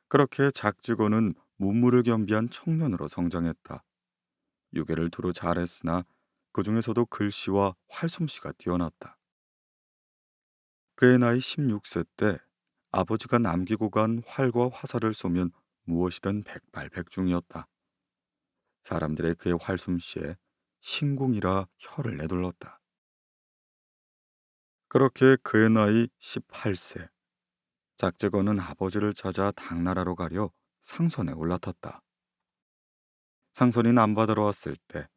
그렇게 작지고는 문무를 겸비한 청년으로 성장했다. 유괴를 두루 잘했으나 그 중에서도 글씨와 활솜씨가 뛰어났다. 그의 나이 16세 때 아버지가 남기고 간 활과 화살을 쏘면 무엇이든 백발백중이었다. 사람들의 그의 활솜씨에 신궁이라 혀를 내둘렀다. 그렇게 그의 나이 18세, 작재건은 아버지를 찾아 당나라로 가려 상선에 올라탔다. 상선이 남바다로 왔을 때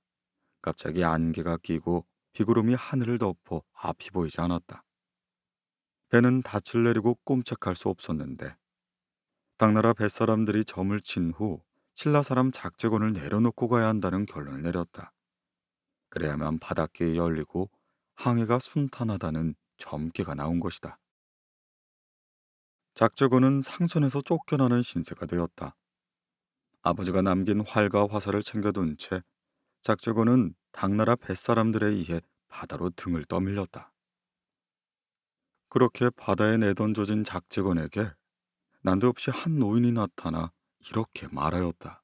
갑자기 안개가 끼고 비구름이 하늘을 덮어 앞이 보이지 않았다. 배는 닻을 내리고 꼼짝할 수 없었는데 당나라 뱃사람들이 점을 친 후 신라 사람 작재건을 내려놓고 가야 한다는 결론을 내렸다. 그래야만 바닷길이 열리고 항해가 순탄하다는 점괘가 나온 것이다. 작재건은 상선에서 쫓겨나는 신세가 되었다. 아버지가 남긴 활과 화살을 챙겨둔 채 작재건은 당나라 뱃사람들에 의해 바다로 등을 떠밀렸다. 그렇게 바다에 내던져진 작재건에게 난데없이 한 노인이 나타나 이렇게 말하였다.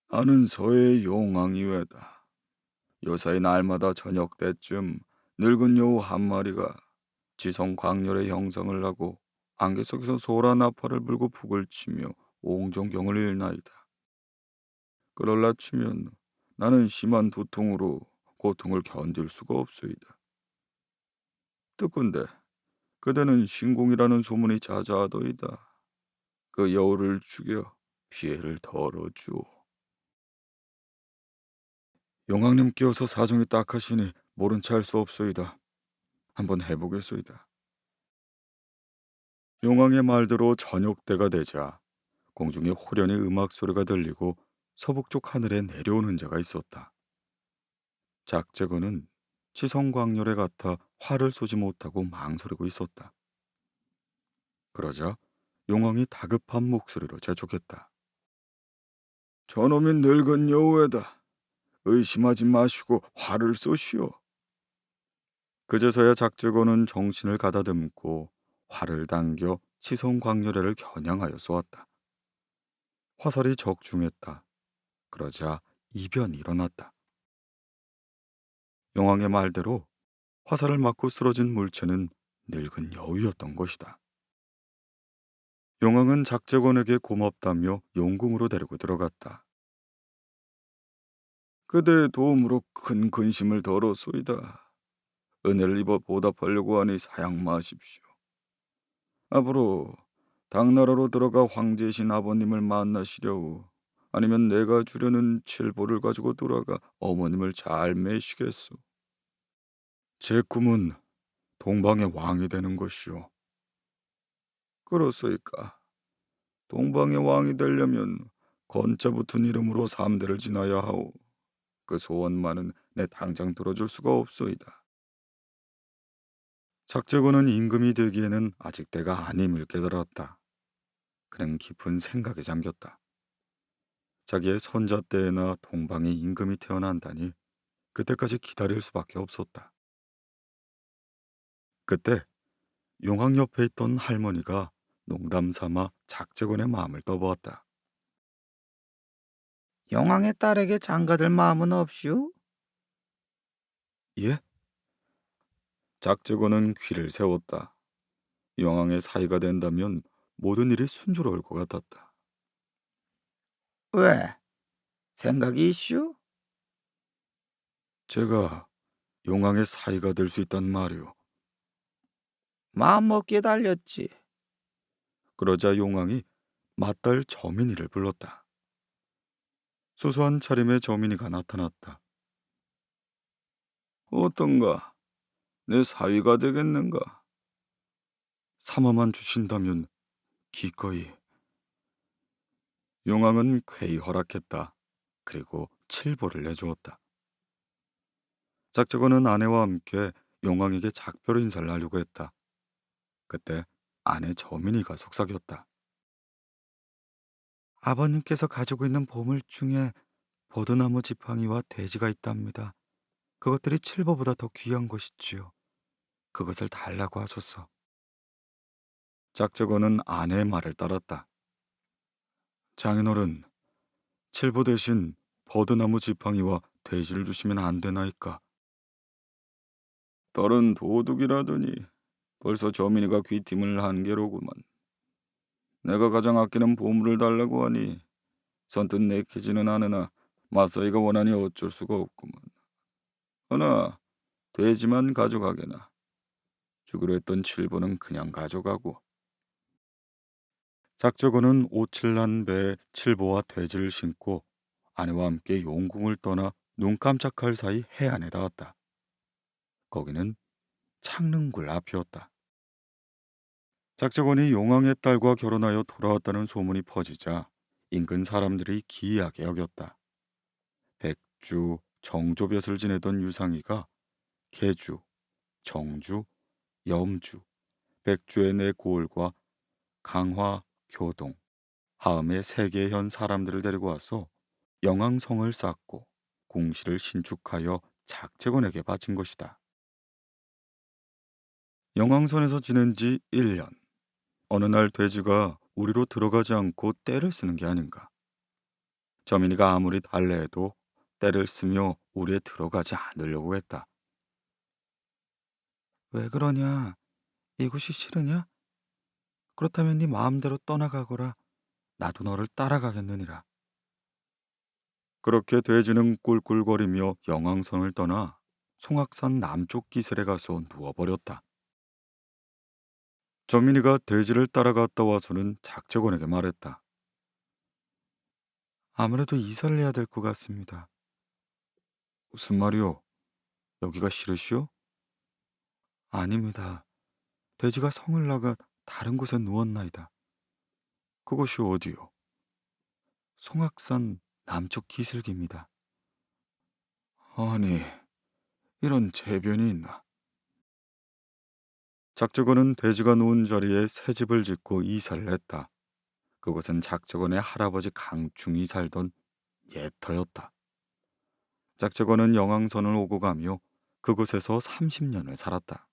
나는 서해의 용왕이외다. 요사이 날마다 저녁 때쯤 늙은 여우 한 마리가 지성 광렬의 형상을 하고 안개 속에서 소라 나팔을 불고 북을 치며 옹정경을 일나이다. 그럴라 치면 나는 심한 두통으로 고통을 견딜 수가 없소이다. 듣건대 그대는 신궁이라는 소문이 자자하더이다. 그 여우를 죽여 피해를 덜어주오. 용왕님께서 사정이 딱하시니 모른 체 할 수 없소이다. 한번 해보겠소이다. 용왕의 말대로 저녁 때가 되자 공중에 호련히 음악 소리가 들리고 서북쪽 하늘에 내려오는 자가 있었다. 작재건은 치성광렬에 같아 활을 쏘지 못하고 망설이고 있었다. 그러자 용왕이 다급한 목소리로 재촉했다. 저놈이 늙은 여우애다. 의심하지 마시고 활을 쏘시오. 그제서야 작재건은 정신을 가다듬고 활을 당겨 치성광렬회를 겨냥하여 쏘았다. 화살이 적중했다. 그러자 이변이 일어났다. 용왕의 말대로 화살을 맞고 쓰러진 물체는 늙은 여우였던 것이다. 용왕은 작재건에게 고맙다며 용궁으로 데리고 들어갔다. 그대의 도움으로 큰 근심을 덜었소이다. 은혜를 입어 보답하려고 하니 사양 마십시오. 앞으로 당나라로 들어가 황제이신 아버님을 만나시려우. 아니면 내가 주려는 칠보를 가지고 돌아가 어머님을 잘 매시겠소. 제 꿈은 동방의 왕이 되는 것이오. 그렇소이까. 동방의 왕이 되려면 건자 붙은 이름으로 3대를 지나야 하오. 그 소원만은 내 당장 들어줄 수가 없소이다. 작재건은 임금이 되기에는 아직 때가 아님을 깨달았다. 그는 깊은 생각에 잠겼다. 자기의 손자 때나 동방에 임금이 태어난다니 그때까지 기다릴 수밖에 없었다. 그때 용왕 옆에 있던 할머니가 농담 삼아 작재권의 마음을 떠보았다. 영왕의 딸에게 장가들 마음은 없슈? 예? 작재권은 귀를 세웠다. 용왕의 사이가 된다면 모든 일이 순조로울 것 같았다. 왜? 생각이 있슈? 제가 용왕의 사이가 될 수 있단 말이오. 마음 먹기에 달렸지. 그러자 용왕이 맏딸 저민이를 불렀다. 수수한 차림의 저민이가 나타났다. 어떤가? 내 사위가 되겠는가? 삼아만 주신다면 기꺼이. 용왕은 쾌히 허락했다. 그리고 칠보를 내주었다. 작정원은 아내와 함께 용왕에게 작별 인사를 하려고 했다. 그때 아내 저민이가 속삭였다. 아버님께서 가지고 있는 보물 중에 버드나무 지팡이와 돼지가 있답니다. 그것들이 칠보보다 더 귀한 것이지요. 그것을 달라고 하소서. 작정원은 아내의 말을 따랐다. 장인어른, 칠보 대신 버드나무 지팡이와 돼지를 주시면 안 되나이까? 딸은 도둑이라더니 벌써 저민이가 귀띔을 한 게로구만. 내가 가장 아끼는 보물을 달라고 하니 선뜻 내키지는 않으나 마사이가 원하니 어쩔 수가 없구만. 허나 돼지만 가져가게나. 주기로 했던 칠보는 그냥 가져가고. 작저고는 오칠난 배에 칠보와 돼지를 싣고 아내와 함께 용궁을 떠나 눈 깜짝할 사이 해안에 닿았다. 거기는 창릉굴 앞이었다. 작정원이 용왕의 딸과 결혼하여 돌아왔다는 소문이 퍼지자 인근 사람들이 기이하게 여겼다. 백주, 정조볕을 지내던 유상이가 계주, 정주, 염주, 백주의 네 고을과 강화, 교동, 하음의 세 개의 현 사람들을 데리고 와서 영왕성을 쌓고 궁시를 신축하여 작재권에게 바친 것이다. 영왕선에서 지낸 지 1년. 어느 날 돼지가 우리로 들어가지 않고 떼를 쓰는 게 아닌가. 저민이가 아무리 달래해도 떼를 쓰며 우리에 들어가지 않으려고 했다. 왜 그러냐? 이곳이 싫으냐? 그렇다면 네 마음대로 떠나가거라. 나도 너를 따라가겠느니라. 그렇게 돼지는 꿀꿀거리며 영왕선을 떠나 송악산 남쪽 기슭에 가서 누워버렸다. 저민이가 돼지를 따라갔다 와서는 작재권에게 말했다. 아무래도 이사를 해야 될 것 같습니다. 무슨 말이오? 여기가 싫으시오? 아닙니다. 돼지가 성을 나가 다른 곳에 누웠나이다. 그곳이 어디요? 송악산 남쪽 기슭입니다. 아니, 이런 재변이 있나? 작저건은 돼지가 누운 자리에 새 집을 짓고 이사를 했다. 그곳은 작저건의 할아버지 강충이 살던 옛 터였다. 작저건은 영왕선을 오고 가며 그곳에서 30년을 살았다.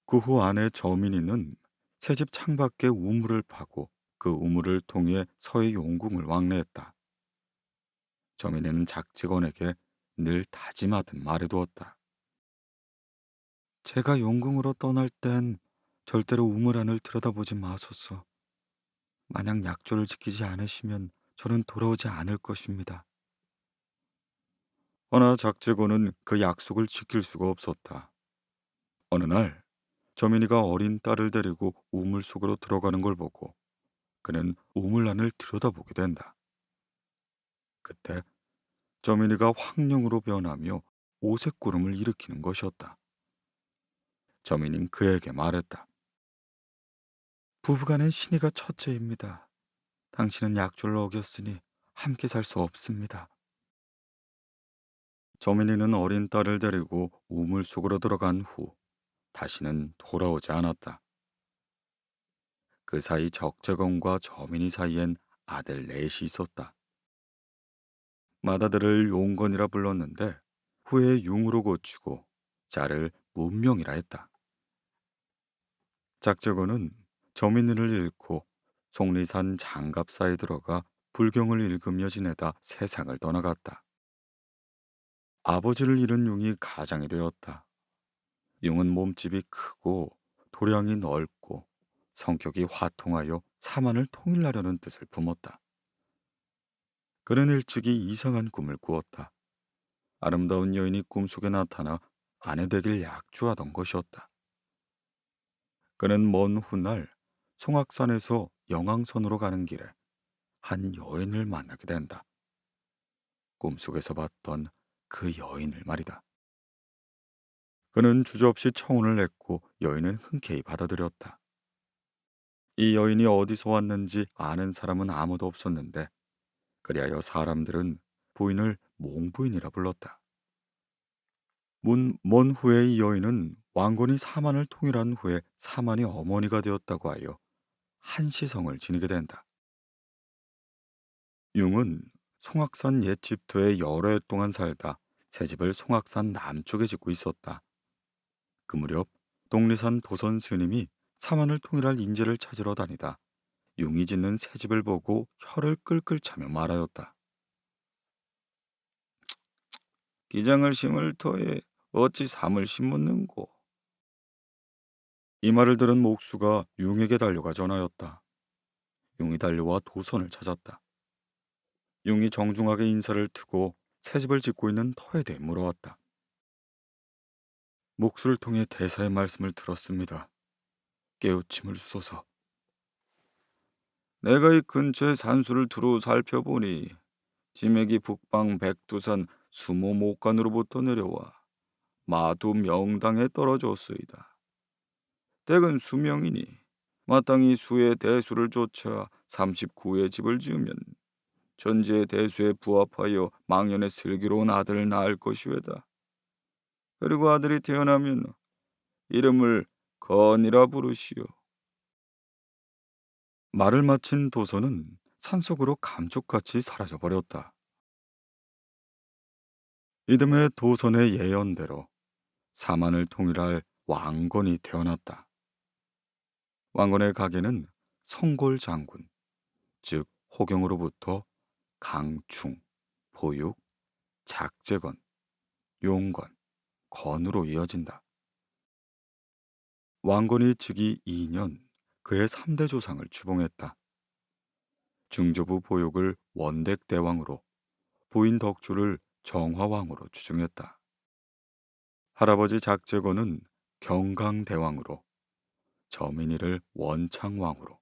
그 후 아내 저민이는 새집 창밖에 우물을 파고 그 우물을 통해 서해 용궁을 왕래했다. 저민이는 작직원에게 늘 다짐하듯 말해두었다. 제가 용궁으로 떠날 땐 절대로 우물 안을 들여다보지 마소서. 만약 약조를 지키지 않으시면 저는 돌아오지 않을 것입니다. 허나 작직원은 그 약속을 지킬 수가 없었다. 어느 날 저민이가 어린 딸을 데리고 우물 속으로 들어가는 걸 보고 그는 우물 안을 들여다보게 된다. 그때 저민이가 황룡으로 변하며 오색구름을 일으키는 것이었다. 저민이는 그에게 말했다. 부부간엔 신의가 첫째입니다. 당신은 약조를 어겼으니 함께 살 수 없습니다. 저민이는 어린 딸을 데리고 우물 속으로 들어간 후 다시는 돌아오지 않았다. 그 사이 적재건과 저민이 사이엔 아들 넷이 있었다. 맏아들을 용건이라 불렀는데 후에 융으로 고치고 자를 문명이라 했다. 짝제거는 점인을 잃고 속리산 장갑사에 들어가 불경을 읽으며 지내다 세상을 떠나갔다. 아버지를 잃은 융이 가장이 되었다. 융은 몸집이 크고 도량이 넓고 성격이 화통하여 사만을 통일하려는 뜻을 품었다. 그는 일찍이 이상한 꿈을 꾸었다. 아름다운 여인이 꿈속에 나타나 아내 되길 약조하던 것이었다. 그는 먼 훗날 송악산에서 영왕선으로 가는 길에 한 여인을 만나게 된다. 꿈속에서 봤던 그 여인을 말이다. 그는 주저없이 청혼을 냈고 여인은 흔쾌히 받아들였다. 이 여인이 어디서 왔는지 아는 사람은 아무도 없었는데 그리하여 사람들은 부인을 몽부인이라 불렀다. 먼 후에 이 여인은 왕건이 사만을 통일한 후에 사만이 어머니가 되었다고 하여 한시성을 지니게 된다. 융은 송악산 옛 집터에 여러 해 동안 살다 새 집을 송악산 남쪽에 짓고 있었다. 그 무렵 독리산 도선 스님이 사만을 통일할 인재를 찾으러 다니다 융이 짓는 새 집을 보고 혀를 끌끌 차며 말하였다. 기장을 심을 터에 어찌 삼을 심었는고. 이 말을 들은 목수가 융에게 달려가 전하였다. 융이 달려와 도선을 찾았다. 융이 정중하게 인사를 트고 새 집을 짓고 있는 터에 대해 물어왔다. 목수를 통해 대사의 말씀을 들었습니다. 깨우침을 주소서. 내가 이 근처의 산수를 두루 살펴보니 지맥이 북방 백두산 수모 목간으로부터 내려와 마두 명당에 떨어졌소이다. 댁은 수명이니 마땅히 수의 대수를 쫓아 39의 집을 지으면 전제의 대수에 부합하여 망년에 슬기로운 아들을 낳을 것이외다. 그리고 아들이 태어나면 이름을 건이라 부르시오. 말을 마친 도선은 산속으로 감쪽같이 사라져버렸다. 이듬해 도선의 예언대로 사만을 통일할 왕건이 태어났다. 왕건의 가계는 성골 장군, 즉 호경으로부터 강충, 보육, 작재건, 용건, 건으로 이어진다. 왕건이 즉위 2년 그의 3대 조상을 추봉했다. 중조부 보육을 원택대왕으로, 부인 덕주를 정화왕으로 추중했다. 할아버지 작재건은 경강대왕으로, 저민이를 원창왕으로,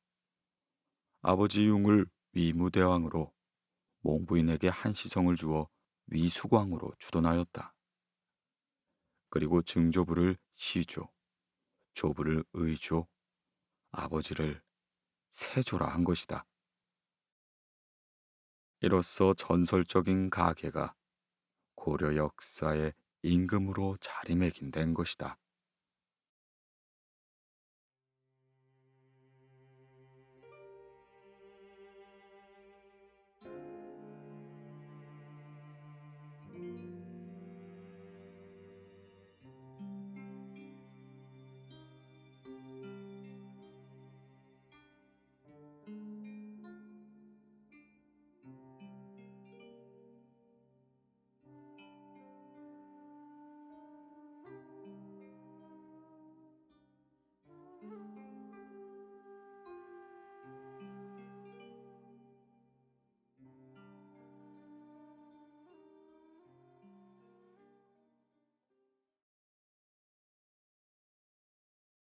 아버지 융을 위무대왕으로, 몽부인에게 한시성을 주어 위수광으로 주돈하였다. 그리고 증조부를 시조, 조부를 의조, 아버지를 세조라 한 것이다. 이로써 전설적인 가계가 고려 역사의 임금으로 자리매김된 것이다.